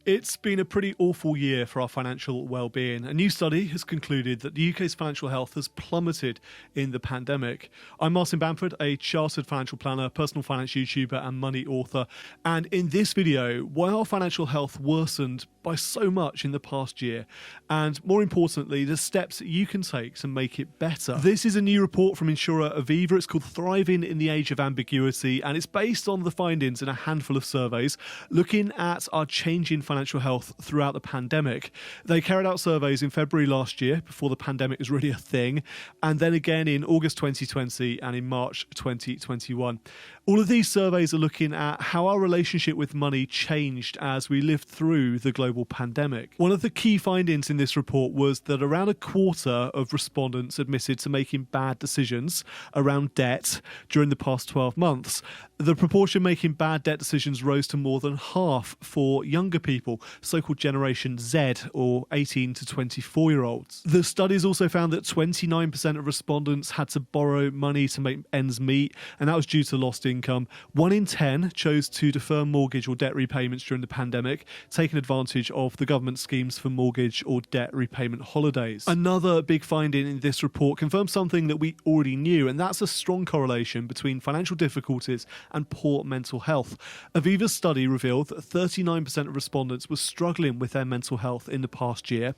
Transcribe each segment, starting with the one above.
It's been a pretty awful year for our financial well-being. A new study has concluded that the UK's financial health has plummeted in the pandemic. I'm Martin Bamford, a chartered financial planner, personal finance YouTuber and money author. And in this video, why our financial health worsened by so much in the past year, and more importantly, the steps that you can take to make it better. This is a new report from insurer Aviva. It's called Thriving in the Age of Ambiguity, and it's based on the findings in a handful of surveys looking at our changing financial health throughout the pandemic. They carried out surveys in February last year, before the pandemic was really a thing, and then again in August 2020 and in March 2021. All of these surveys are looking at how our relationship with money changed as we lived through the global pandemic. One of the key findings in this report was that around a quarter of respondents admitted to making bad decisions around debt during the past 12 months. The proportion making bad debt decisions rose to more than half for younger people, so-called Generation Z, or 18 to 24-year-olds. The studies also found that 29% of respondents had to borrow money to make ends meet, and that was due to lost income. 1 in 10 chose to defer mortgage or debt repayments during the pandemic, taking advantage of the government schemes for mortgage or debt repayment holidays. Another big finding in this report confirms something that we already knew, and that's a strong correlation between financial difficulties and poor mental health. Aviva's study revealed that 39% of respondents were struggling with their mental health in the past year.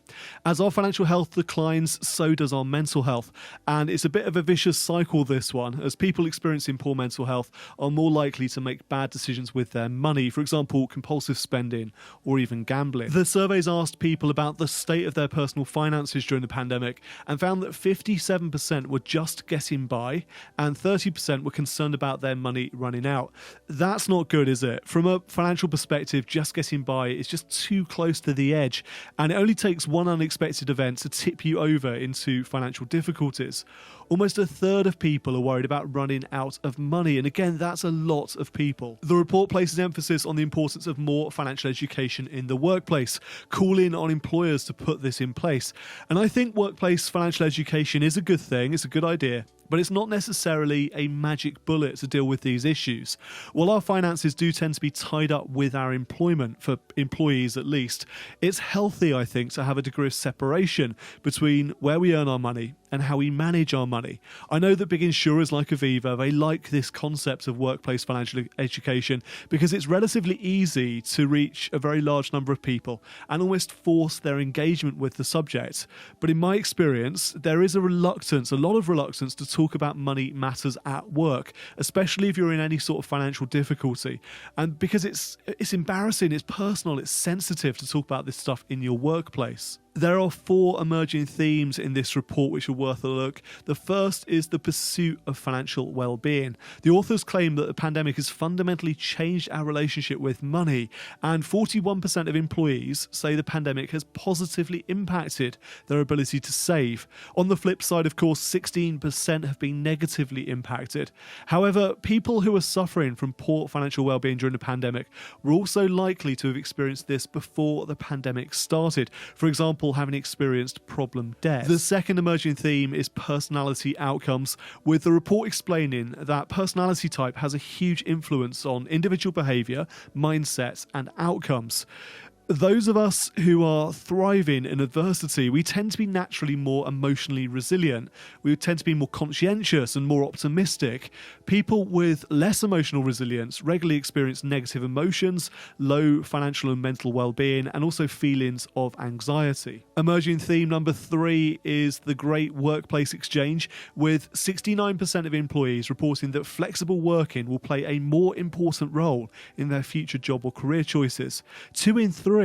As our financial health declines, so does our mental health, and it's a bit of a vicious cycle, this one, as people experiencing poor mental health are more likely to make bad decisions with their money, for example, compulsive spending or even gambling. The surveys asked people about the state of their personal finances during the pandemic and found that 57% were just getting by and 30% were concerned about their money running out. That's not good, is it? From a financial perspective, just getting by is just too close to the edge, and it only takes one unexpected event to tip you over into financial difficulties. Almost a third of people are worried about running out of money, and again, that's a lot of people. The report places emphasis on the importance of more financial education in the workplace, calling on employers to put this in place. And I think workplace financial education is a good thing, it's a good idea, but it's not necessarily a magic bullet to deal with these issues. While our finances do tend to be tied up with our employment, for employees at least, it's healthy, I think, to have a degree of separation between where we earn our money and how we manage our money. I know that big insurers like Aviva, they like this concept of workplace financial education because it's relatively easy to reach a very large number of people and almost force their engagement with the subject. But in my experience, there is a lot of reluctance to talk about money matters at work, especially if you're in any sort of financial difficulty. And because it's embarrassing, it's personal, it's sensitive to talk about this stuff in your workplace. There are 4 emerging themes in this report which are worth a look. The first is the pursuit of financial well-being. The authors claim that the pandemic has fundamentally changed our relationship with money, and 41% of employees say the pandemic has positively impacted their ability to save. On the flip side, of course, 16% have been negatively impacted. However, people who are suffering from poor financial well-being during the pandemic were also likely to have experienced this before the pandemic started. For example, having experienced problem debt. The second emerging theme is personality outcomes, with the report explaining that personality type has a huge influence on individual behaviour, mindset and outcomes. Those of us who are thriving in adversity, we tend to be naturally more emotionally resilient. We tend to be more conscientious and more optimistic. People with less emotional resilience regularly experience negative emotions, low financial and mental well-being, and also feelings of anxiety. Emerging theme number 3 is the great workplace exchange, with 69% of employees reporting that flexible working will play a more important role in their future job or career choices. 2 in 3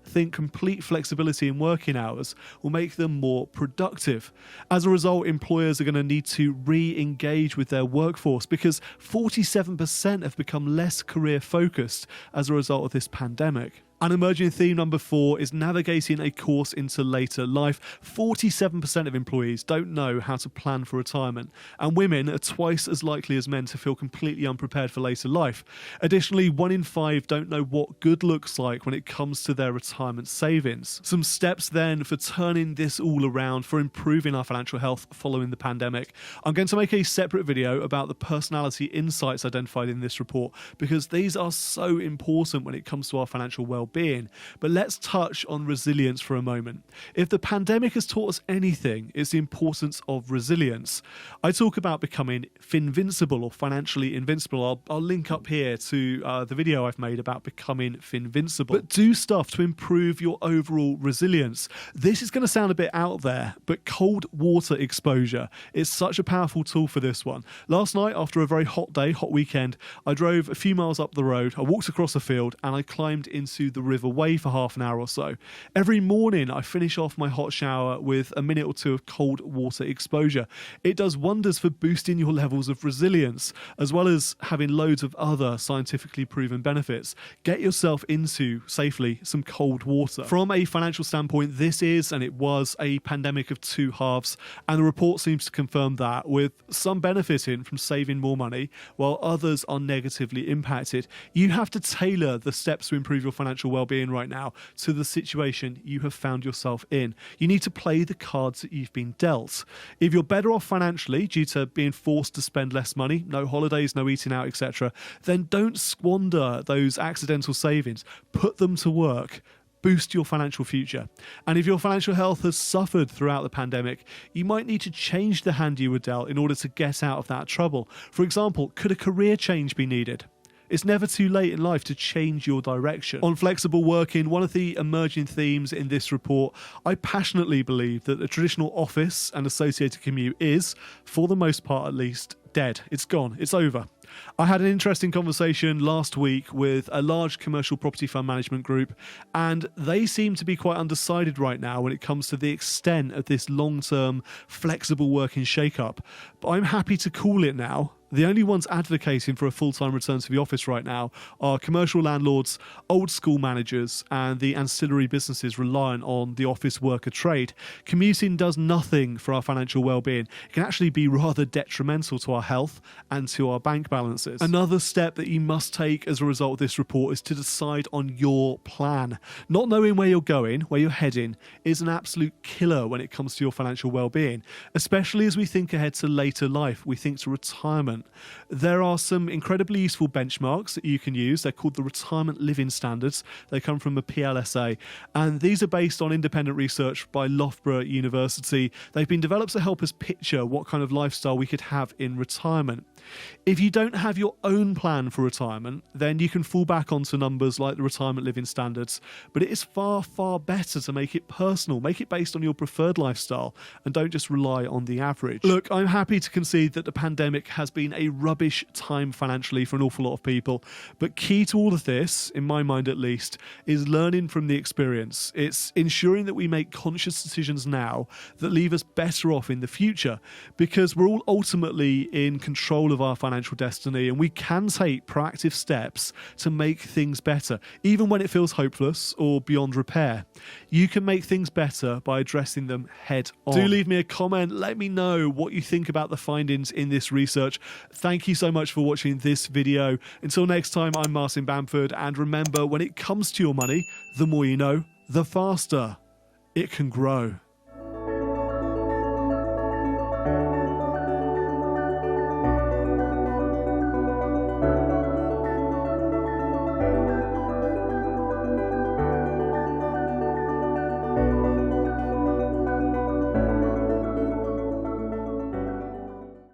think complete flexibility in working hours will make them more productive. As a result, employers are going to need to re-engage with their workforce because 47% have become less career focused as a result of this pandemic. And emerging theme number 4 is navigating a course into later life. 47% of employees don't know how to plan for retirement, and women are twice as likely as men to feel completely unprepared for later life. Additionally, 1 in 5 don't know what good looks like when it comes to their retirement savings. Some steps then for turning this all around, for improving our financial health following the pandemic. I'm going to make a separate video about the personality insights identified in this report because these are so important when it comes to our financial well-being. well-being. But let's touch on resilience for a moment. If the pandemic has taught us anything, it's the importance of resilience. I talk about becoming finvincible or financially invincible. I'll link up here to the video I've made about becoming finvincible. But do stuff to improve your overall resilience. This is going to sound a bit out there, but cold water exposure is such a powerful tool for this one. Last night, after a very hot day, hot weekend, I drove a few miles up the road, I walked across a field, and I climbed into the River Wey for half an hour or so. Every morning, I finish off my hot shower with a minute or two of cold water exposure. It does wonders for boosting your levels of resilience, as well as having loads of other scientifically proven benefits. Get yourself into, safely, some cold water. From a financial standpoint, this is, and it was, a pandemic of two halves, and the report seems to confirm that, with some benefiting from saving more money, while others are negatively impacted. You have to tailor the steps to improve your financial well-being right now to the situation you have found yourself in. You need to play the cards that you've been dealt. If you're better off financially due to being forced to spend less money, no holidays, no eating out, etc., then don't squander those accidental savings. Put them to work. Boost your financial future. And if your financial health has suffered throughout the pandemic, you might need to change the hand you were dealt in order to get out of that trouble. For example, could a career change be needed? It's never too late in life to change your direction. On flexible working, one of the emerging themes in this report, I passionately believe that the traditional office and associated commute is, for the most part at least, dead. It's gone. It's over. I had an interesting conversation last week with a large commercial property fund management group, and they seem to be quite undecided right now when it comes to the extent of this long-term flexible working shake-up. But I'm happy to call it now. The only ones advocating for a full-time return to the office right now are commercial landlords, old school managers, and the ancillary businesses reliant on the office worker trade. Commuting does nothing for our financial well-being. It can actually be rather detrimental to our health and to our bank balances. Another step that you must take as a result of this report is to decide on your plan. Not knowing where you're going, where you're heading, is an absolute killer when it comes to your financial well-being, especially as we think ahead to later life, we think to retirement. There are some incredibly useful benchmarks that you can use. They're called the Retirement Living Standards. They come from the PLSA, and these are based on independent research by Loughborough University. They've been developed to help us picture what kind of lifestyle we could have in retirement. If you don't have your own plan for retirement, then you can fall back onto numbers like the Retirement Living Standards, but it is far, far better to make it personal, make it based on your preferred lifestyle, and don't just rely on the average. Look, I'm happy to concede that the pandemic has been a rubbish time financially for an awful lot of people, but key to all of this, in my mind at least, is learning from the experience. It's ensuring that we make conscious decisions now that leave us better off in the future, because we're all ultimately in control of our financial destiny, and we can take proactive steps to make things better, even when it feels hopeless or beyond repair. You can make things better by addressing them head on. Do leave me a comment. Let me know what you think about the findings in this research. Thank you so much for watching this video. Until next time, I'm Martin Bamford, and remember, when it comes to your money, the more you know, the faster it can grow.